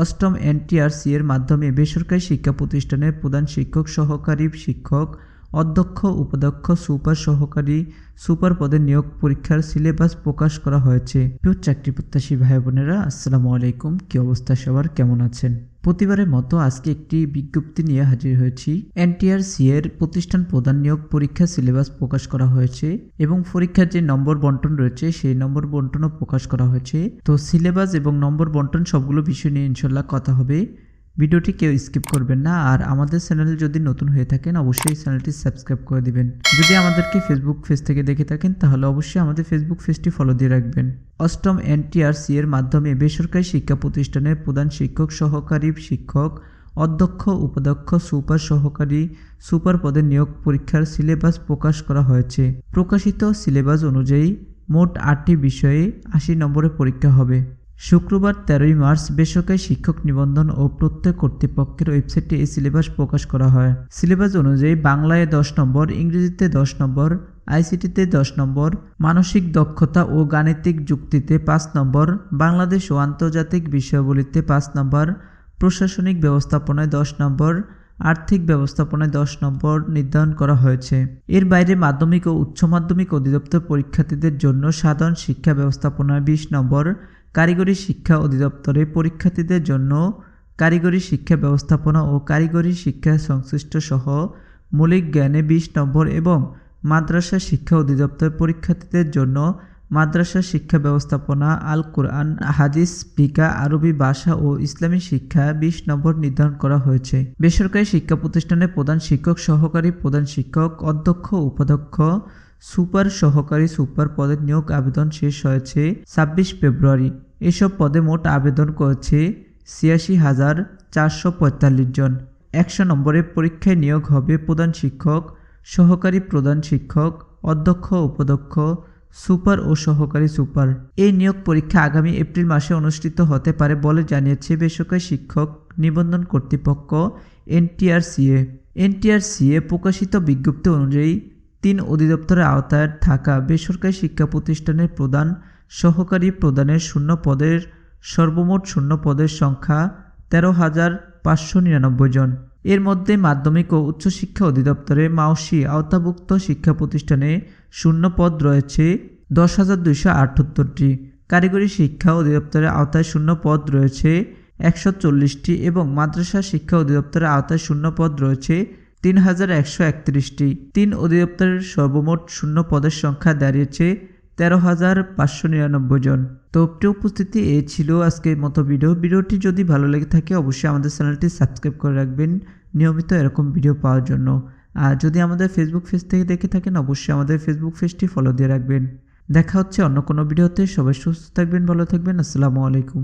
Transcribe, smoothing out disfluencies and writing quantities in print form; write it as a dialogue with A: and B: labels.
A: অষ্টম এনটিআরসি এর মাধ্যমে বেসরকারি শিক্ষা প্রতিষ্ঠানের প্রধান শিক্ষক, সহকারী শিক্ষক, অধ্যক্ষ, উপাধ্যক্ষ, সুপার, সহকারী সুপার পদে নিয়োগ পরীক্ষার সিলেবাস প্রকাশ করা হয়েছে। প্রিয় চাকরি প্রত্যাশী ভাই বোনেরা, আসসালামু আলাইকুম। কি অবস্থা সবার, কেমন আছেন? প্রতিবারের মতো আজকে একটি বিজ্ঞপ্তি নিয়ে হাজির হয়েছি। এনটিআরসি এর প্রতিষ্ঠান প্রধান নিয়োগ পরীক্ষা সিলেবাস প্রকাশ করা হয়েছে এবং পরীক্ষার যে নম্বর বন্টন রয়েছে সেই নম্বর বন্টনও প্রকাশ করা হয়েছে। তো সিলেবাস এবং নম্বর বন্টন সবগুলো বিষয় নিয়ে ইনশাল্লাহ কথা হবে। ভিডিওটি কেউ স্কিপ করবেন না। আর আমাদের চ্যানেল যদি নতুন হয়ে থাকেন অবশ্যই চ্যানেলটি সাবস্ক্রাইব করে দিবেন। যদি আমাদেরকে ফেসবুক পেজ থেকে দেখে থাকেন তাহলে অবশ্যই আমাদের ফেসবুক পেজটি ফলো দিয়ে রাখবেন। অষ্টম এনটিআরসি এর মাধ্যমে বেসরকারি শিক্ষা প্রতিষ্ঠানের প্রধান শিক্ষক, সহকারী শিক্ষক, অধ্যক্ষ, উপাধ্যক্ষ, সুপার, সহকারী সুপার পদে নিয়োগ পরীক্ষার সিলেবাস প্রকাশ করা হয়েছে। প্রকাশিত সিলেবাস অনুযায়ী মোট 8টি বিষয়ে 80 নম্বরের পরীক্ষা হবে। শুক্রবার 13ই মার্চ বেসরকারি শিক্ষক নিবন্ধন ও প্রত্যয় কর্তৃপক্ষের ওয়েবসাইটে এই সিলেবাস প্রকাশ করা হয়। সিলেবাস অনুযায়ী বাংলায় 10 নম্বর, ইংরেজিতে 10 নম্বর, আইসিটিতে 10 নম্বর, মানসিক দক্ষতা ও গাণিতিক যুক্তিতে 5 নম্বর, বাংলাদেশ ও আন্তর্জাতিক বিষয়াবলিতে 5 নম্বর, প্রশাসনিক ব্যবস্থাপনায় 10 নম্বর, আর্থিক ব্যবস্থাপনায় 10 নম্বর নির্ধারণ করা হয়েছে। এর বাইরে মাধ্যমিক ও উচ্চ মাধ্যমিক অধিদপ্তর পরীক্ষার্থীদের জন্য সাধারণ শিক্ষা ব্যবস্থাপনায় 20 নম্বর, কারিগরি শিক্ষা অধিদপ্তরে পরীক্ষার্থীদের জন্য কারিগরি শিক্ষা ব্যবস্থাপনা ও কারিগরি শিক্ষা সংশ্লিষ্ট সহ মৌলিক জ্ঞানে 20 নম্বর এবং মাদ্রাসা শিক্ষা অধিদপ্তর পরীক্ষার্থীদের জন্য মাদ্রাসা শিক্ষা ব্যবস্থাপনা, আল কোরআন, হাদিস, ফিকহ, আরবি ভাষা ও ইসলামী শিক্ষা 20 নম্বর নির্ধারণ করা হয়েছে। বেসরকারি শিক্ষা প্রতিষ্ঠানের প্রধান শিক্ষক, সহকারী প্রধান শিক্ষক, অধ্যক্ষ, উপাধ্যক্ষ, সুপার, সহকারী সুপার পদের নিয়োগ আবেদন শেষ হয়েছে 26 ফেব্রুয়ারি। এসব পদে মোট আবেদন করেছে 86,445 জন। 100 নম্বরের পরীক্ষায় নিয়োগ হবে প্রধান শিক্ষক, সহকারী প্রধান শিক্ষক, অধ্যক্ষ, উপাধ্যক্ষ, সুপার ও সহকারী সুপার। এই নিয়োগ পরীক্ষা আগামী এপ্রিল মাসে অনুষ্ঠিত হতে পারে বলে জানিয়েছে বেসরকারি শিক্ষক নিবন্ধন কর্তৃপক্ষ এনটিআরসিএ। এনটিআরসিএ প্রকাশিত বিজ্ঞপ্তি অনুযায়ী 3 অধিদপ্তরের আওতায় থাকা বেসরকারি শিক্ষা প্রতিষ্ঠানের প্রধান, সহকারী প্রধানের শূন্য পদের সর্বমোট শূন্য পদের সংখ্যা 13,599 জন। এর মধ্যে মাধ্যমিক ও উচ্চশিক্ষা অধিদপ্তরে মাওসি আওতাভুক্ত শিক্ষা প্রতিষ্ঠানে শূন্য পদ রয়েছে 10,278টি। কারিগরি শিক্ষা অধিদপ্তরের আওতায় শূন্য পদ রয়েছে 140টি এবং মাদ্রাসা শিক্ষা অধিদপ্তরের আওতায় শূন্য পদ রয়েছে 3,131টি। 3 অধিদপ্তরের সর্বমোট শূন্য পদের সংখ্যা দাঁড়িয়েছে 13,599 জন। তো প্রিয় উপস্থিতি, এই ছিল আজকের মতো ভিডিওটি যদি ভালো লেগে থাকে অবশ্যই আমাদের চ্যানেলটি সাবস্ক্রাইব করে রাখবেন নিয়মিত এরকম ভিডিও পাওয়ার জন্য। আর যদি আমাদের ফেসবুক পেজ থেকে দেখে থাকেন অবশ্যই আমাদের ফেসবুক পেজটি ফলো দিয়ে রাখবেন। দেখা হচ্ছে অন্য কোনো ভিডিওতে। সবাই সুস্থ থাকবেন, ভালো থাকবেন। আসসালামু আলাইকুম।